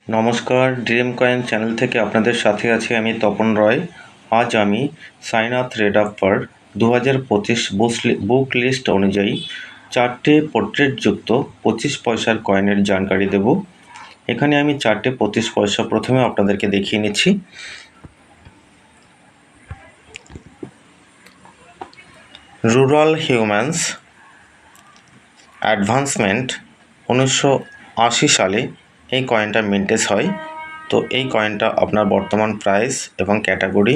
নমস্কার, dream coin channel থেকে আপনাদের সাথে আছি আমি তপন রয়। আজ আমি সাইনাথ রেডাপ্পার 2025 বুক লিস্ট অনুযায়ী 4টে পোর্ট্রেটযুক্ত 25 পয়সার কয়েনের জানকারি দেব। এখানে আমি 4টে 25 পয়সা প্রথমে আপনাদেরকে দেখিয়ে নিচ্ছি। রুরাল হিউম্যান্স অ্যাডভান্সমেন্ট 1980 সালে এই কয়েনটা মিন্টেজ হয়। তো এই কয়েনটা আপনার বর্তমান প্রাইস এবং ক্যাটাগরি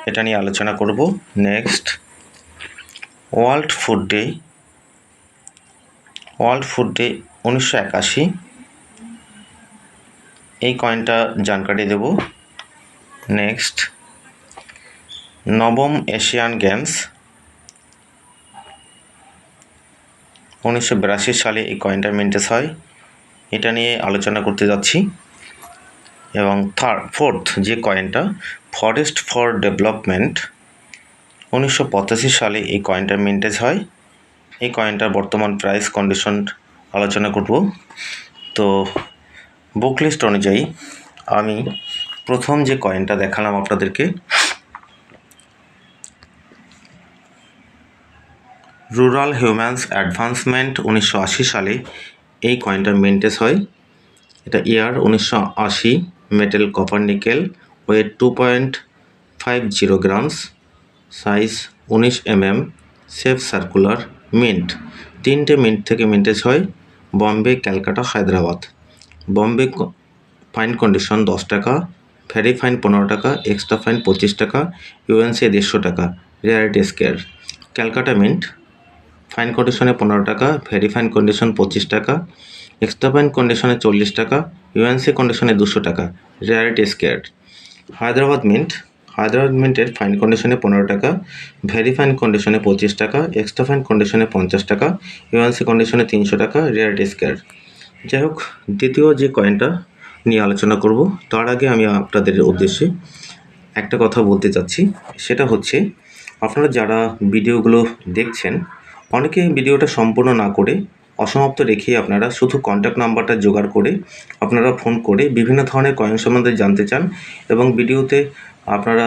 এটা নিয়ে আলোচনা করব। নেক্সট, ওয়ার্ল্ড ফুড ডে 1981, এই কয়েনটা জানকারি দেব। নেক্সট, নবম এশিয়ান গেমস 1982 সালে এই কয়েনটা মিন্টেজ হয়, এটা নিয়ে আলোচনা করতে যাচ্ছি। এবং ফোর্থ যে কয়েনটা ফরেস্ট ফর ডেভেলপমেন্ট 1985 সালে এই কয়েনটা মিন্টেজ হয়, এই কয়েনটার বর্তমান প্রাইস কন্ডিশন আলোচনা করব। তো বুক লিস্ট অনুযায়ী আমি প্রথম যে কয়েনটা দেখালাম আপনাদেরকে, রুরাল হিউম্যান্স অ্যাডভান্সমেন্ট 1980 সালে এই কয়েনটা মিন্টেজ হয়। এটা year 1980, metal copper nickel, weight 2.50 grams, size 19 mm, shape circular, mint 3টে মিন্ট থেকে মিন্টেজ হয়, বম্বে, ক্যালকাটা, হায়দ্রাবাদ। বম্বে ফাইন কন্ডিশন 10 টাকা, ভেরি ফাইন 15 টাকা, এক্সট্রা ফাইন 25 টাকা, ইউএনসি 150 টাকা, rarity scarce. Calcutta mint fine কন্ডিশনে 15 টাকা, ভেরি ফাইন কন্ডিশন 25 টাকা, এক্সট্রা ফাইন কন্ডিশনে 40 টাকা, ইউএনসি কন্ডিশনে 200 টাকা, রেয়ারিটি স্কেয়ার। হায়দ্রাবাদ মিন্টের ফাইন কন্ডিশনে 15 টাকা, ভেরি ফাইন কন্ডিশনে 25 টাকা, এক্সট্রা ফাইন কন্ডিশনে 50 টাকা, ইউএনসি কন্ডিশনে 300 টাকা, রেয়ারিটি স্কেয়ার। যাই হোক, দ্বিতীয় যে কয়েনটা নিয়ে আলোচনা করব তার আগে আমি আপনাদের উদ্দেশ্যে একটা কথা বলতে চাচ্ছি। সেটা হচ্ছে, আপনারা যারা ভিডিওগুলো দেখছেন, অনেকে ভিডিওটা সম্পূর্ণ না করে অসমাপ্ত রেখে আপনারা শুধু কন্ট্যাক্ট নাম্বারটা জোগাড় করে আপনারা ফোন করে বিভিন্ন ধরনের কয়েন সম্বন্ধে জানতে চান এবং ভিডিওতে আপনারা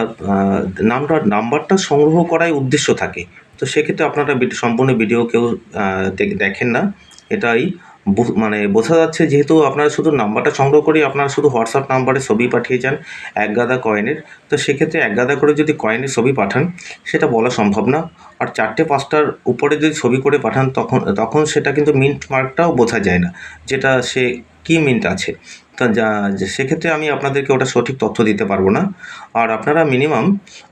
নাম্বারটা সংগ্রহ করাই উদ্দেশ্য থাকে। তো সেক্ষেত্রে আপনারা সম্পূর্ণ ভিডিও কেউ দেখেন না, এটাই মানে বোঝা যাচ্ছে। যেহেতু আপনারা শুধু নাম্বারটা সংগ্রহ করে আপনারা শুধু হোয়াটসঅ্যাপ নাম্বারে ছবি পাঠিয়ে যান এক গাদা কয়েনের, তো সেক্ষেত্রে এক গাদা করে যদি কয়েনের ছবি পাঠান সেটা বলা সম্ভব না। আর 4টে 5টার উপরে যদি ছবি করে পাঠান তখন সেটা কিন্তু মিন্ট মার্কটাও বোঝা যায় না, যেটা সে কী মিন্ট আছে। তা সেক্ষেত্রে আমি আপনাদেরকে ওটা সঠিক তথ্য দিতে পারবো না। আর আপনারা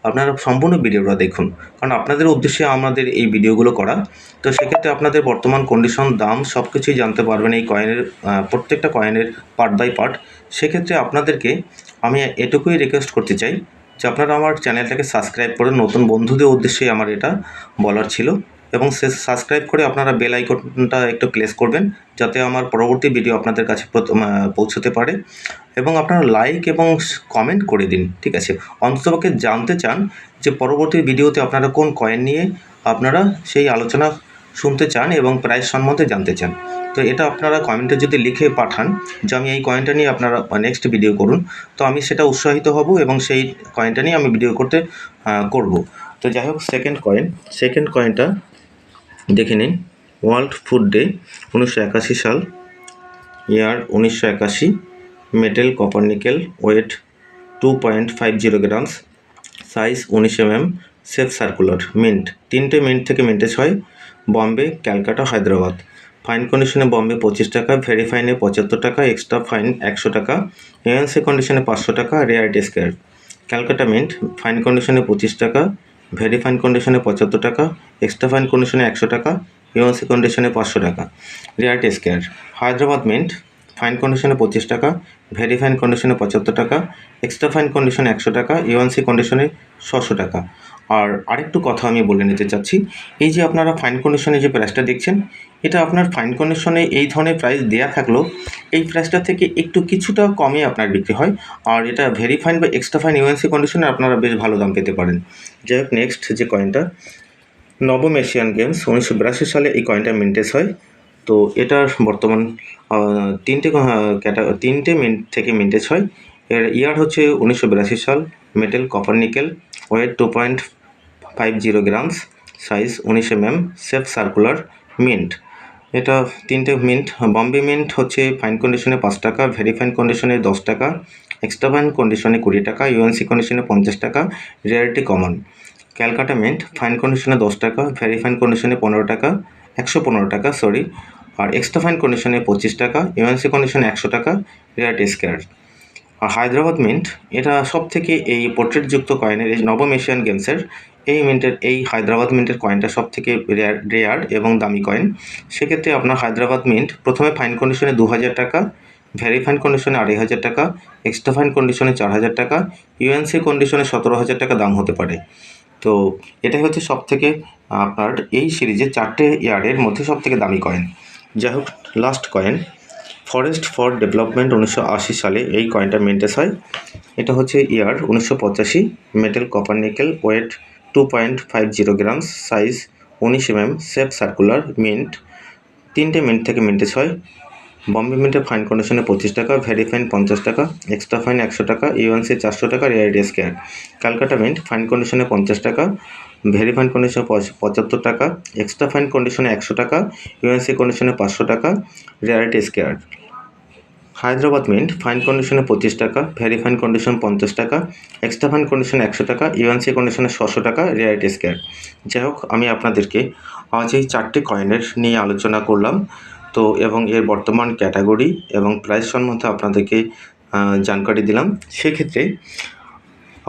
আপনারা সম্পূর্ণ ভিডিওটা দেখুন, কারণ আপনাদের উদ্দেশ্যে আমাদের এই ভিডিওগুলো করা। তো সেক্ষেত্রে আপনাদের বর্তমান কন্ডিশন, দাম সব কিছুই জানতে পারবেন এই কয়েনের, প্রত্যেকটা কয়েনের পার্ট বাই পার্ট। সেক্ষেত্রে আপনাদেরকে আমি এটুকুই রিকোয়েস্ট করতে চাই যে আপনারা আমার চ্যানেলটাকে সাবস্ক্রাইব করে, নতুন বন্ধুদের উদ্দেশ্যে আমার এটা বলার ছিল। এবং সাবস্ক্রাইব করে আপনারা বেল আইকনটা একটু প্রেস করবেন, যাতে আমার পরবর্তী ভিডিও আপনাদের কাছে পৌঁছতে পারে। এবং আপনারা লাইক এবং কমেন্ট করে দিন, ঠিক আছে। অন্ততপক্ষে জানতে চান যে পরবর্তী ভিডিওতে আপনারা কোন কয়েন নিয়ে আপনারা সেই আলোচনা শুনতে চান এবং প্রাইস সম্বন্ধে জানতে চান। তো এটা আপনারা কমেন্টে যদি লিখে পাঠান যে আমি এই কয়েনটা নিয়ে আপনারা নেক্সট ভিডিও করুন, তো আমি সেটা উৎসাহিত হব এবং সেই কয়েনটা নিয়ে আমি ভিডিও করব। তো যাই হোক, সেকেন্ড কয়েনটা দেখে নিন। ওয়ার্ল্ড ফুড ডে 1981 সাল, year 1981, metal copper nickel, weight 2.50 grams, size 19 mm, shape circular, mint 3টে মিন্ট থেকে মিন্টেজ হয়, বম্বে, ক্যালকাটা, হায়দ্রাবাদ। ফাইন কন্ডিশনে বম্বে 25 টাকা, ভেরি ফাইনে 75 টাকা, এক্সট্রা ফাইন 100 টাকা, ইউএনসি কন্ডিশনে 500 টাকা, rarity scarce. Calcutta mint fine কন্ডিশনে 25 টাকা, ভেরি ফাইন কন্ডিশনে 75 টাকা, এক্সট্রা ফাইন কন্ডিশনে 100 টাকা, ইউএনসি কন্ডিশনে 500 টাকা, rarity scarce. Hyderabad mint fine কন্ডিশনে 25 টাকা, ভেরি ফাইন কন্ডিশনে 75 টাকা, এক্সট্রা ফাইন কন্ডিশনে 100 টাকা, ইউএনসি কন্ডিশনে 600 টাকা। আর আরেকটু কথা আমি বলে নিতে চাচ্ছি, এই যে আপনারা ফাইন কন্ডিশনে যে প্রাইসটা দেখছেন, এটা আপনার ফাইন কন্ডিশনে এই ধরনের প্রাইস দেয়া থাকলেও এই প্রাইসটা থেকে একটু কিছুটা কমে আপনার বিক্রি হয়। আর এটা ভেরি ফাইন বা এক্সট্রা ফাইন ইউএনসি কন্ডিশনে আপনারা বেশ ভালো দাম পেতে পারেন। যাই হোক, নেক্সট যে কয়েনটা, নবম এশিয়ান গেমস 1982 সালে এই কয়েনটা মিন্টেজ হয়। তো এটার বর্তমান তিনটে মিন্ট থেকে মিন্টেজ হয়। এর ইয়ার হচ্ছে 1982 সাল, metal copper nickel, weight 2.50 grams, size 19 mm, shape circular, mint. এটা তিনটে মিন্ট। বম্বে মিন্ট হচ্ছে ফাইন কন্ডিশনে 5 টাকা, ভেরি ফাইন কন্ডিশনে 10 টাকা, এক্সট্রা ফাইন কন্ডিশনে 20 টাকা, ইউএনসি কন্ডিশনে 50 টাকা, rarity common. Calcutta mint fine কন্ডিশনে 10 টাকা, ভেরি ফাইন কন্ডিশনে 15 টাকা, 115 টাকা সরি, আর এক্সট্রা ফাইন কন্ডিশনে 25 টাকা, ইউএনসি কন্ডিশনে 100 টাকা, রেয়ারিটি স্কোয়ার। আর হায়দ্রাবাদ মিন্ট, এটা সব থেকে এই পোর্ট্রেটযুক্ত কয়েনের, এই নবম এশিয়ান গেমসের এই হায়দ্রাবাদ মিন্টের কয়েনটা সব থেকে রেয়ার এবং দামি কয়েন। সেক্ষেত্রে আপনার হায়দ্রাবাদ মিন্ট প্রথমে ফাইন কন্ডিশনে 2000 টাকা, ভেরি ফাইন কন্ডিশনে 2500 টাকা, এক্সট্রা ফাইন কন্ডিশনে 4000 টাকা, ইউএনসি কন্ডিশনে 17,000 টাকা দাম হতে পারে। তো এটাই হচ্ছে সব থেকে আপনার এই সিরিজের 4টে ইয়ারের মধ্যে সব থেকে দামি কয়েন। যাই হোক, last coin forest for development 1980 সালে এই কয়েনটা মিন্টেজ হয়। এটা হচ্ছে year 1985, metal copper nickel, weight 2.50 grams, size 19 mm, shape circular, mint. তিনটে মিন্ট থেকে মিন্টেজ হয়। বম্বে মিন্টের ফাইন কন্ডিশনে 25 টাকা, ভেরি ফাইন 50 টাকা, এক্সট্রা ফাইন 100 টাকা, ইউএনসি 400 টাকা, rarity square. Calcutta mint fine কন্ডিশনে 50 টাকা, ভেরি ফাইন কন্ডিশনে 75 টাকা, এক্সট্রা ফাইন কন্ডিশনে 100 টাকা, ইউএনসি কন্ডিশনে 500 টাকা, rarity square. Hyderabad mint fine কন্ডিশনে 25 টাকা, ভেরি ফাইন কন্ডিশন 50 টাকা, এক্সট্রা ফাইন কন্ডিশনে 100 টাকা, ইউএনসি কন্ডিশনে 600 টাকা, রেয়ারিটি স্কোয়ার। যাই হোক, আমি আপনাদেরকে আজ এই 4টে কয়েনের নিয়ে আলোচনা করলাম। তো এবং এর বর্তমান ক্যাটাগরি এবং প্রাইস সম্বন্ধে আপনাদেরকে জানকারি দিলাম। সেক্ষেত্রে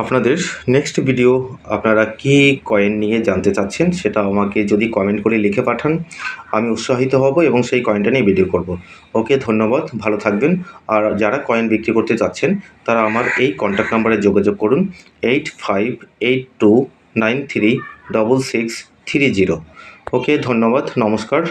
আপনাদের নেক্সট ভিডিও আপনারা কি কয়েন নিয়ে জানতে চাচ্ছেন সেটা আমাকে যদি কমেন্ট করে লিখে পাঠান, আমি উৎসাহিত হব এবং সেই কয়েনটা নিয়ে ভিডিও করব। ওকে, ধন্যবাদ, ভালো থাকবেন। আর যারা কয়েন বিক্রি করতে চাচ্ছেন তারা আমার এই কন্ট্যাক্ট নাম্বারে যোগাযোগ করুন, 8582936630। ওকে, ধন্যবাদ, নমস্কার।